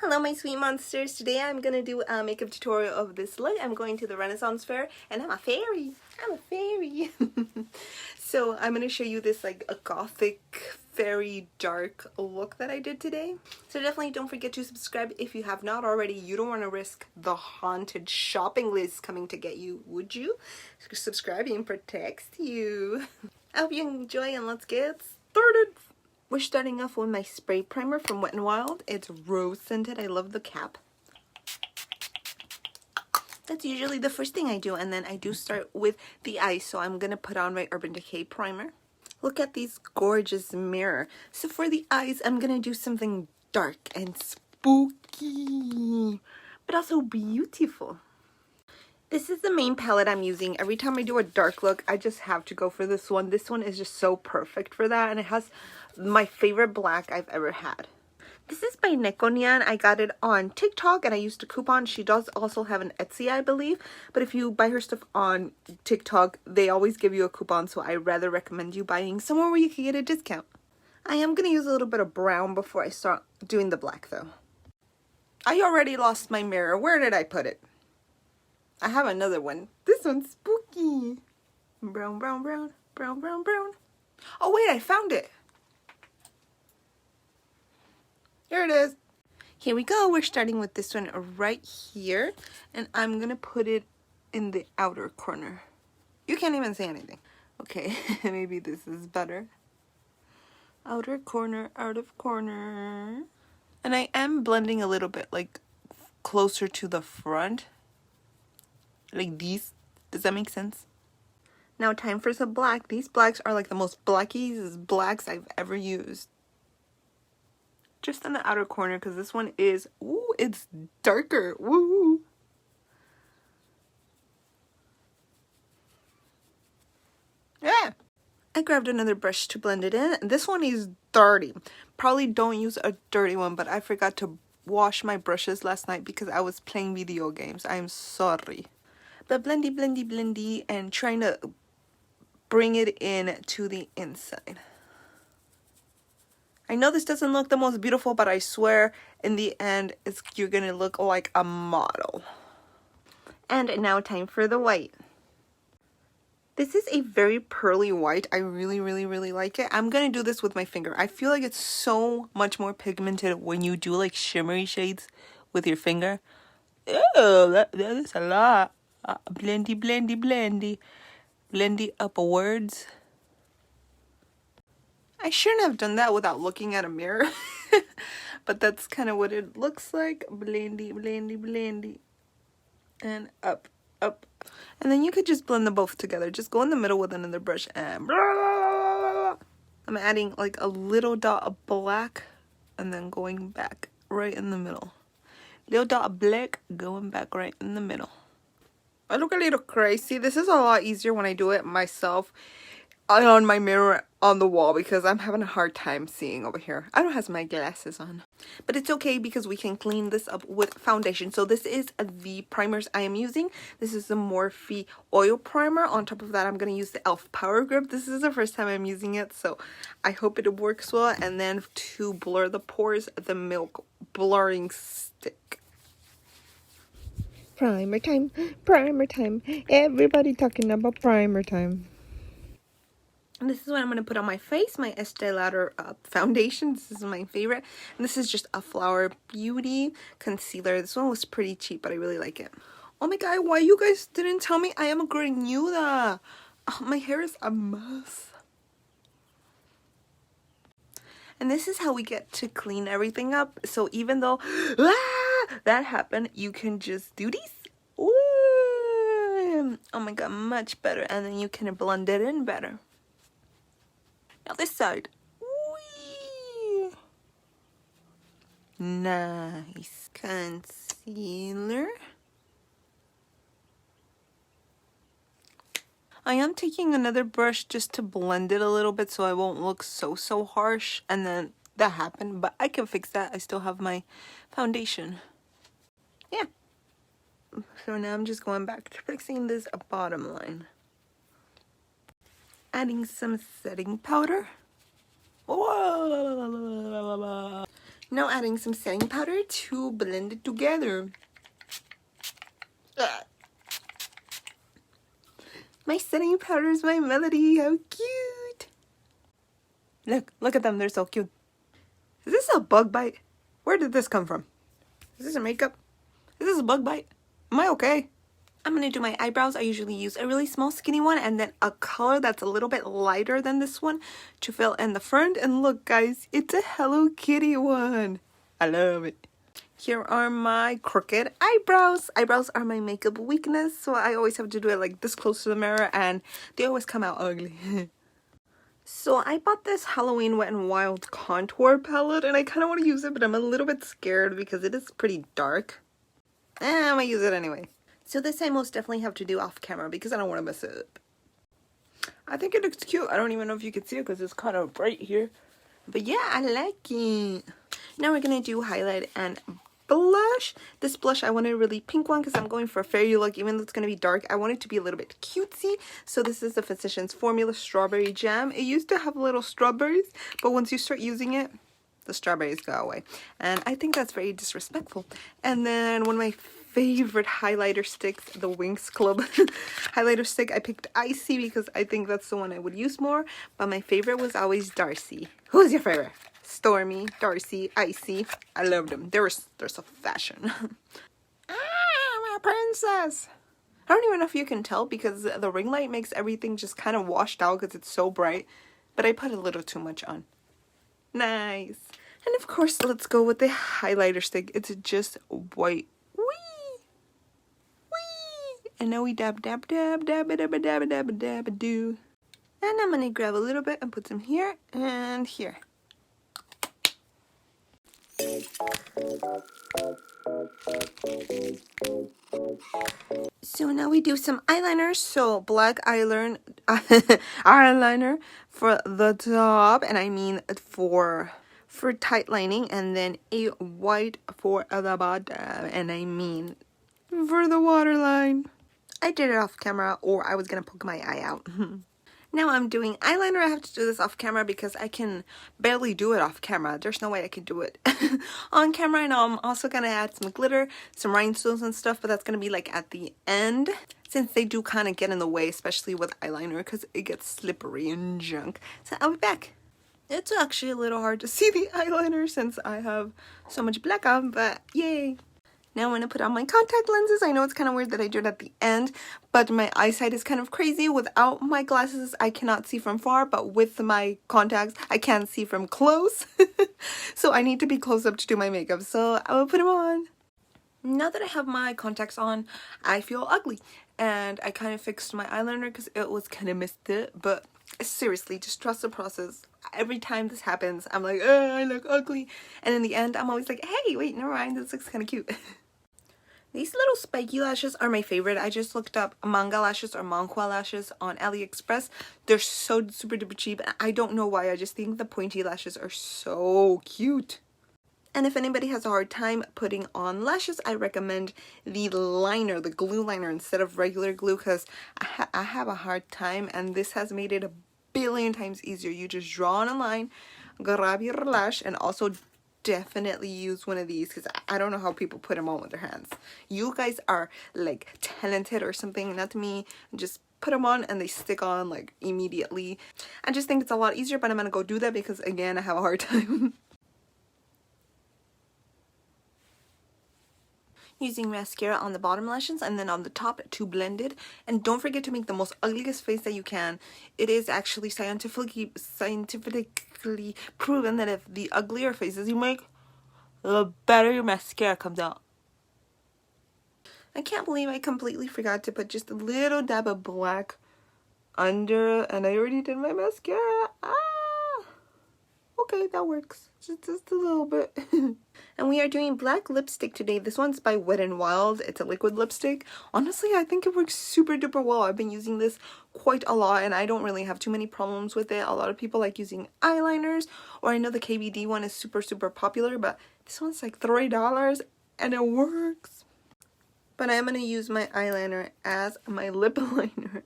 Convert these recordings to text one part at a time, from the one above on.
Hello my sweet monsters. Today I'm gonna do a makeup tutorial of this look. I'm going to the Renaissance Fair and I'm a fairy. I'm a fairy. So I'm gonna show you this like a gothic fairy dark look that I did today. So definitely don't forget to subscribe if you have not already. You don't want to risk the haunted shopping list coming to get you, would you? Subscribing protects you. I hope you enjoy and let's get started. We're starting off with my spray primer from Wet n Wild. It's rose scented. I love the cap. That's usually the first thing I do, and then I do start with the eyes. So I'm gonna put on my Urban Decay primer. Look at these gorgeous mirror. So for the eyes, I'm gonna do something dark and spooky, but also beautiful. This is the main palette I'm using. Every time I do a dark look, I just have to go for this one. This one is just so perfect for that, and it has my favorite black I've ever had. This is by Nekonian. I got it on TikTok and I used a coupon. She does also have an Etsy, I believe, but if you buy her stuff on TikTok, they always give you a coupon, so I rather recommend you buying somewhere where you can get a discount. I am going to use a little bit of brown before I start doing the black though. I already lost my mirror. Where did I put it? I have another one. This one's spooky. Brown, brown, brown, brown, brown, brown. Oh wait, I found it. Here it is. Here we go. We're starting with this one right here. And I'm going to put it in the outer corner. You can't even say anything. Okay, maybe this is better. Outer corner, out of corner. And I am blending a little bit like closer to the front. Like these. Does that make sense? Now time for some black. These blacks are like the most blackiest blacks I've ever used. Just in the outer corner, because this one is, ooh, it's darker. Woo! Yeah! I grabbed another brush to blend it in. This one is dirty. Probably don't use a dirty one, but I forgot to wash my brushes last night because I was playing video games. I'm sorry. But blendy, blendy, blendy, and trying to bring it in to the inside. I know this doesn't look the most beautiful, but I swear in the end you're gonna look like a model. And now time for the white. This is a very pearly white. I really, really, really like it. I'm gonna do this with my finger. I feel like it's so much more pigmented when you do like shimmery shades with your finger. Oh, that is a lot. Blendy, blendy, blendy. Blendy upwards. I shouldn't have done that without looking at a mirror. But that's kind of what it looks like. Blendy, blendy, blendy. And up, up. And then you could just blend them both together. Just go in the middle with another brush and blah, blah, blah, blah. I'm adding like a little dot of black and then going back right in the middle. Little dot of black going back right in the middle. I look a little crazy. This is a lot easier when I do it myself on my mirror on the wall because I'm having a hard time seeing over here. I don't have my glasses on, but it's okay because we can clean this up with foundation. So this is the primers I am using. This is the Morphe oil primer. On top of that, I'm going to use the e.l.f. Power Grip. This is the first time I'm using it, so I hope it works well. And then to blur the pores, the Milk blurring stick. Primer time, primer time. Everybody talking about primer time. And this is what I'm going to put on my face, my Estee Lauder foundation. This is my favorite. And this is just a Flower Beauty concealer. This one was pretty cheap, but I really like it. Oh my god, why you guys didn't tell me I am a grenuda? Oh, my hair is a mess. And this is how we get to clean everything up. So even though that happened, you can just do these. Ooh, oh my god, much better. And then you can blend it in better. Now this side. Whee! Nice concealer. I am taking another brush just to blend it a little bit so I won't look so harsh. And then that happened, but I can fix that. I still have my foundation. Yeah. So now I'm just going back to fixing this bottom line. Adding some setting powder. Whoa. Now adding some setting powder to blend it together. My setting powder is my melody. How cute. Look at them. They're so cute. Is this a bug bite? Where did this come from? Is this a makeup? Is this a bug bite? Am I okay? I'm gonna do my eyebrows. I usually use a really small skinny one and then a color that's a little bit lighter than this one to fill in the front. And look guys, it's a Hello Kitty one. I love it. Here are my crooked eyebrows. Eyebrows are my makeup weakness, so I always have to do it like this close to the mirror and they always come out ugly. So I bought this Halloween Wet n Wild contour palette and I kind of want to use it, but I'm a little bit scared because it is pretty dark. I'm gonna use it anyway. So this I most definitely have to do off camera because I don't want to mess it up. I think it looks cute. I don't even know if you can see it because it's kind of bright here. But yeah, I like it. Now we're going to do highlight and blush. This blush, I want a really pink one because I'm going for a fairy look. Even though it's going to be dark, I want it to be a little bit cutesy. So this is the Physicians Formula Strawberry Jam. It used to have little strawberries, but once you start using it, the strawberries go away. And I think that's very disrespectful. And then one of my favorite highlighter sticks, the Winx Club highlighter stick. I picked Icy because I think that's the one I would use more, but my favorite was always Darcy. Who's your favorite? Stormy, Darcy, Icy. I love them. They're so fashion. My princess. I don't even know if you can tell because the ring light makes everything just kind of washed out because it's so bright, but I put a little too much on. Nice. And of course, let's go with the highlighter stick. It's just white. And now we dab, dab, dab, dab, dab, dab, dab, dab, dab, do. And I'm gonna grab a little bit and put some here and here. So now we do some eyeliner. So black eyeliner, eyeliner for the top, and I mean for tight lining, and then a white for the bottom, and I mean for the waterline. I did it off camera, or I was gonna poke my eye out. Now I'm doing eyeliner. I have to do this off camera because I can barely do it off camera. There's no way I could do it on camera. And I'm also gonna add some glitter, some rhinestones and stuff, but that's gonna be like at the end, since they do kind of get in the way, especially with eyeliner because it gets slippery and junk. So I'll be back. It's actually a little hard to see the eyeliner since I have so much black on, but yay. Now I'm going to put on my contact lenses. I know it's kind of weird that I do it at the end, but my eyesight is kind of crazy. Without my glasses, I cannot see from far, but with my contacts, I can see from close. So I need to be close up to do my makeup, so I will put them on. Now that I have my contacts on, I feel ugly, and I kind of fixed my eyeliner because it was kind of messed up, but seriously, just trust the process. Every time this happens, I'm like, I look ugly, and in the end, I'm always like, hey, wait, never mind, this looks kind of cute. These little spiky lashes are my favorite. I just looked up manga lashes or manhwa lashes on AliExpress. They're so super duper cheap. I don't know why. I just think the pointy lashes are so cute. And if anybody has a hard time putting on lashes, I recommend the liner, the glue liner, instead of regular glue, because I have a hard time, and this has made it a billion times easier. You just draw on a line, grab your lash, and also definitely use one of these because I don't know how people put them on with their hands. You guys are like talented or something, not me. Just put them on and they stick on like immediately. I just think it's a lot easier, but I'm gonna go do that because again, I have a hard time. Using mascara on the bottom lashes and then on the top to blend it. And don't forget to make the most ugliest face that you can. It is actually scientifically proven that if the uglier faces you make, the better your mascara comes out. I can't believe I completely forgot to put just a little dab of black under, and I already did my mascara. Okay, that works. Just a little bit. And we are doing black lipstick today. This one's by Wet n Wild. It's a liquid lipstick. Honestly, I think it works super duper well. I've been using this quite a lot and I don't really have too many problems with it. A lot of people like using eyeliners, or I know the KVD one is super popular, but this one's like $3 and it works. But I'm going to use my eyeliner as my lip liner.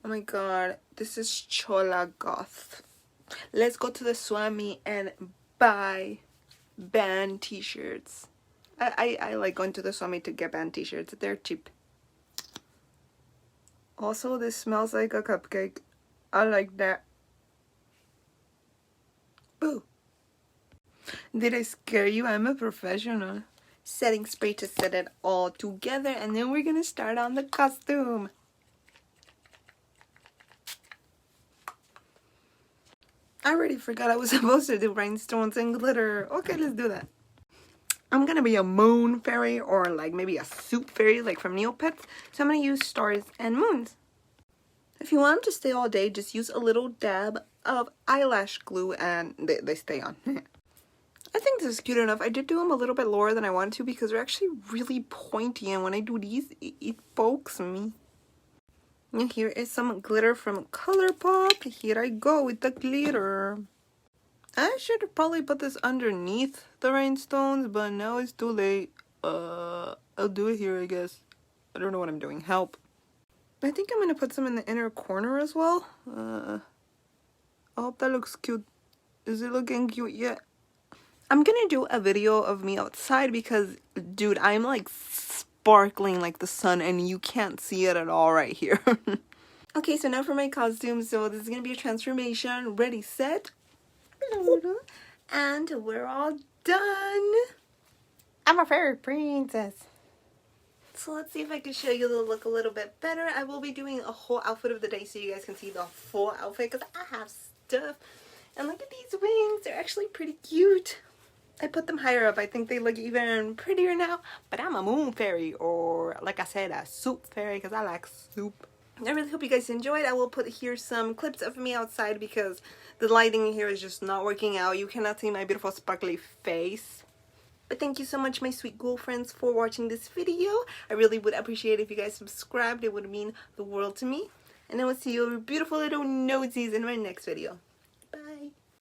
Oh my god, this is Chola Goth. Let's go to the Swami and buy band t-shirts. I like going to the Swami to get band t-shirts. They're cheap. Also, this smells like a cupcake. I like that. Ooh. Did I scare you? I'm a professional. Setting spray to set it all together, and then we're gonna start on the costume. I already forgot I was supposed to do rhinestones and glitter. Okay, let's do that. I'm gonna be a moon fairy, or like maybe a soup fairy like from Neopets. So I'm gonna use stars and moons. If you want them to stay all day, just use a little dab of eyelash glue and they stay on. I think this is cute enough. I did do them a little bit lower than I wanted to because they're actually really pointy, and when I do these, it pokes me. And here is some glitter from ColourPop. Here I go with the glitter. I should have probably put this underneath the rhinestones, but now it's too late. I'll do it here, I guess. I don't know what I'm doing. Help. I think I'm gonna put some in the inner corner as well. I hope that looks cute. Is it looking cute yet? I'm gonna do a video of me outside because, dude, I'm like sparkling like the sun and you can't see it at all right here. Okay, so now for my costume. So this is gonna be a transformation. Ready, set. And we're all done. I'm a fairy princess. So let's see if I can show you the look a little bit better. I will be doing a whole outfit of the day so you guys can see the full outfit because I have stuff. And look at these wings. They're actually pretty cute. I put them higher up. I think they look even prettier now. But I'm a moon fairy, or like I said, a soup fairy because I like soup. I really hope you guys enjoyed. I will put here some clips of me outside because the lighting here is just not working out. You cannot see my beautiful sparkly face. But thank you so much, my sweet ghoul friends, for watching this video. I really would appreciate it if you guys subscribed. It would mean the world to me. And I will see your beautiful little nosies in my next video.